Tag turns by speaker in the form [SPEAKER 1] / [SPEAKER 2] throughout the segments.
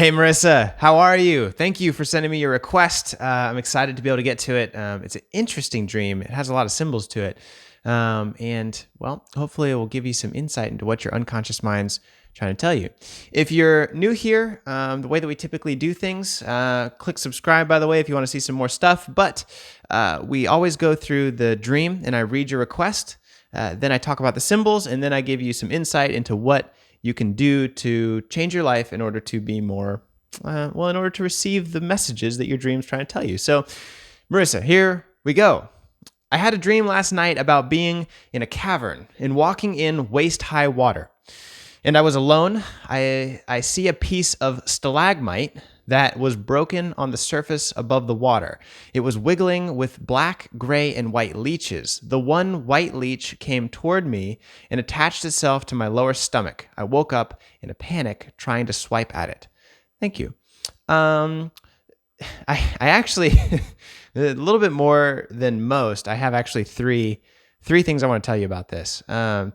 [SPEAKER 1] Hey, Marissa, how are you? Thank you for sending me your request. I'm excited to be able to get to it. It's an interesting dream. It has a lot of symbols to it. Well, hopefully it will give you some insight into what your unconscious mind's trying to tell you. If you're new here, the way that we typically do things, click subscribe, by the way, if you want to see some more stuff. But we always go through the dream and I read your request. Then I talk about the symbols and then I give you some insight into what you can do to change your life in order to be more, in order to receive the messages that your dream's trying to tell you. So, Marissa, here we go. I had a dream last night about being in a cavern and walking in waist-high water. And I was alone. I see a piece of stalagmite that was broken on the surface above the water. It was wiggling with black, gray, and white leeches. The one white leech came toward me and attached itself to my lower stomach. I woke up in a panic, trying to swipe at it. Thank you. I actually, a little bit more than most, I have actually three things I want to tell you about this.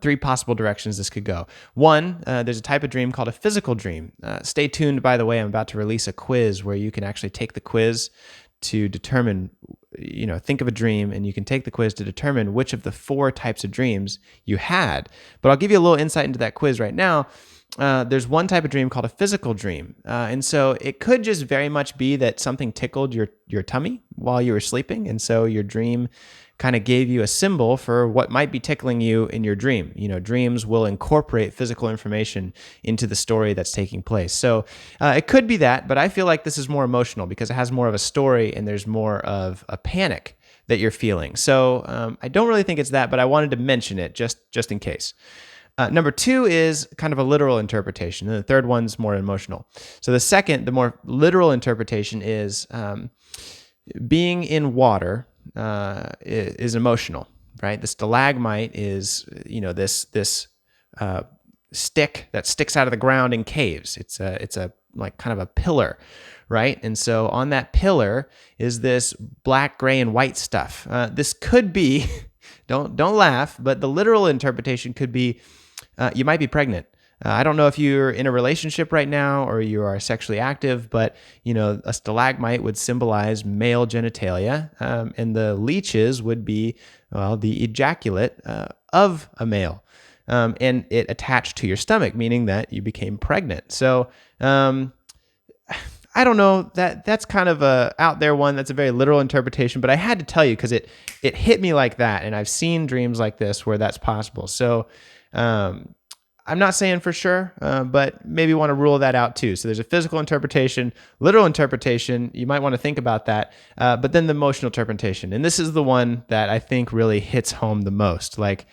[SPEAKER 1] Three possible directions this could go. One, there's a type of dream called a physical dream. Stay tuned, by the way. I'm about to release a quiz where you can actually take the quiz to determine, think of a dream and you can take the quiz to determine which of the four types of dreams you had. But I'll give you a little insight into that quiz right now. There's one type of dream called a physical dream. And so it could just very much be that something tickled your tummy while you were sleeping. And so your dream kind of gave you a symbol for what might be tickling you in your dream. Dreams will incorporate physical information into the story that's taking place. So it could be that, but I feel like this is more emotional because it has more of a story and there's more of a panic that you're feeling. So I don't really think it's that, but I wanted to mention it just in case. Number two is kind of a literal interpretation, and the third one's more emotional. So the more literal interpretation is being in water is emotional, right? The stalagmite is, this stick that sticks out of the ground in caves. It's a like kind of a pillar, right? And so on that pillar is this black, gray, and white stuff. This could be, don't laugh, but the literal interpretation could be you might be pregnant. I don't know if you're in a relationship right now or you are sexually active, but a stalagmite would symbolize male genitalia, and the leeches would be the ejaculate of a male, and it attached to your stomach, meaning that you became pregnant. So I don't know, that's kind of a out there one. That's a very literal interpretation, but I had to tell you because it hit me like that, and I've seen dreams like this where that's possible. So I'm not saying for sure, but maybe want to rule that out too. So there's a physical interpretation, literal interpretation. You might want to think about that. But then the emotional interpretation. And this is the one that I think really hits home the most. Like,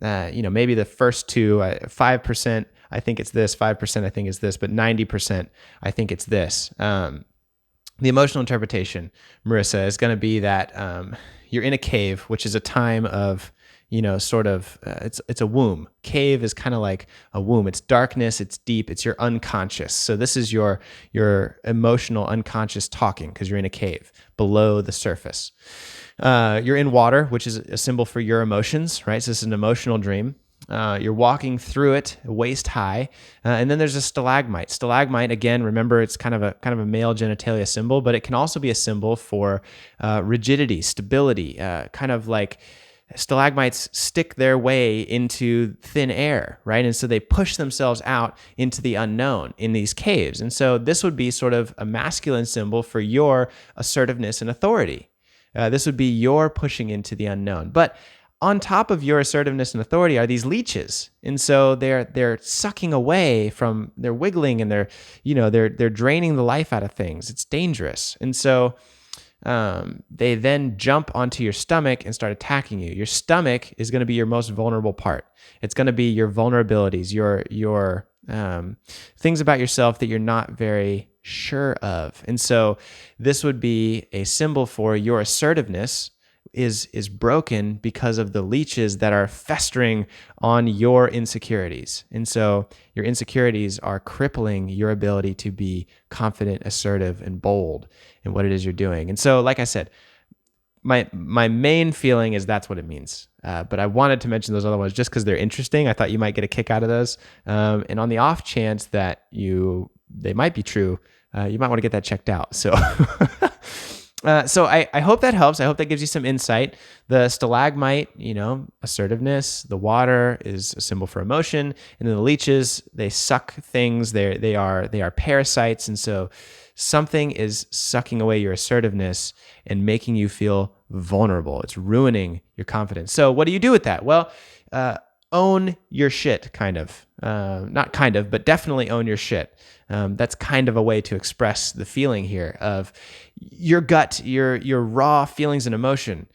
[SPEAKER 1] maybe the first two, 5%, I think it's this, 5% I think it's this, but 90% I think it's this. The emotional interpretation, Marissa, is going to be that you're in a cave, which is a time of it's a womb. Cave is kind of like a womb. It's darkness, it's deep, it's your unconscious. So this is your emotional unconscious talking because you're in a cave below the surface. You're in water, which is a symbol for your emotions, right? So this is an emotional dream. You're walking through it waist high. And then there's a stalagmite. Stalagmite, again, remember it's kind of a male genitalia symbol, but it can also be a symbol for rigidity, stability, kind of like stalagmites stick their way into thin air, right? And so they push themselves out into the unknown in these caves. And so this would be sort of a masculine symbol for your assertiveness and authority. This would be your pushing into the unknown. But on top of your assertiveness and authority are these leeches. And so they're sucking away from, they're wiggling and they're draining the life out of things. It's dangerous. And so they then jump onto your stomach and start attacking you. Your stomach is going to be your most vulnerable part. It's going to be your vulnerabilities, your things about yourself that you're not very sure of. And so this would be a symbol for your assertiveness is broken because of the leeches that are festering on your insecurities. And so your insecurities are crippling your ability to be confident, assertive, and bold in what it is you're doing. And so, like I said, my main feeling is that's what it means. But I wanted to mention those other ones just because they're interesting. I thought you might get a kick out of those. And on the off chance that they might be true, you might want to get that checked out. So, so I hope that helps. I hope that gives you some insight. The stalagmite, assertiveness. The water is a symbol for emotion, and then the leeches, they suck things. They are parasites, and so something is sucking away your assertiveness and making you feel vulnerable. It's ruining your confidence. So what do you do with that? Well, own your shit, kind of. Not kind of, but definitely own your shit. That's kind of a way to express the feeling here of your gut, your raw feelings and emotion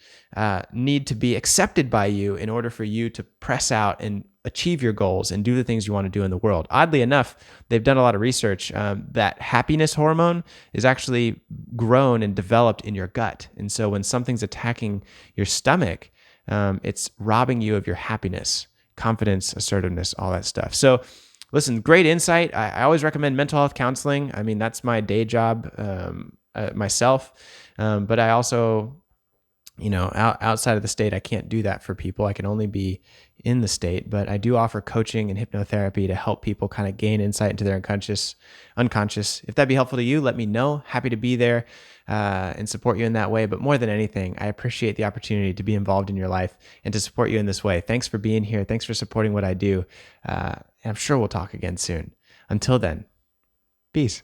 [SPEAKER 1] need to be accepted by you in order for you to press out and achieve your goals and do the things you want to do in the world. Oddly enough, they've done a lot of research that happiness hormone is actually grown and developed in your gut. And so when something's attacking your stomach, it's robbing you of your happiness, confidence, assertiveness, all that stuff. So listen, great insight. I always recommend mental health counseling. I mean, that's my day job myself. But I also, outside of the state, I can't do that for people. I can only be in the state, but I do offer coaching and hypnotherapy to help people kind of gain insight into their unconscious. If that'd be helpful to you, let me know. Happy to be there and support you in that way. But more than anything, I appreciate the opportunity to be involved in your life and to support you in this way. Thanks for being here. Thanks for supporting what I do. And I'm sure we'll talk again soon. Until then, peace.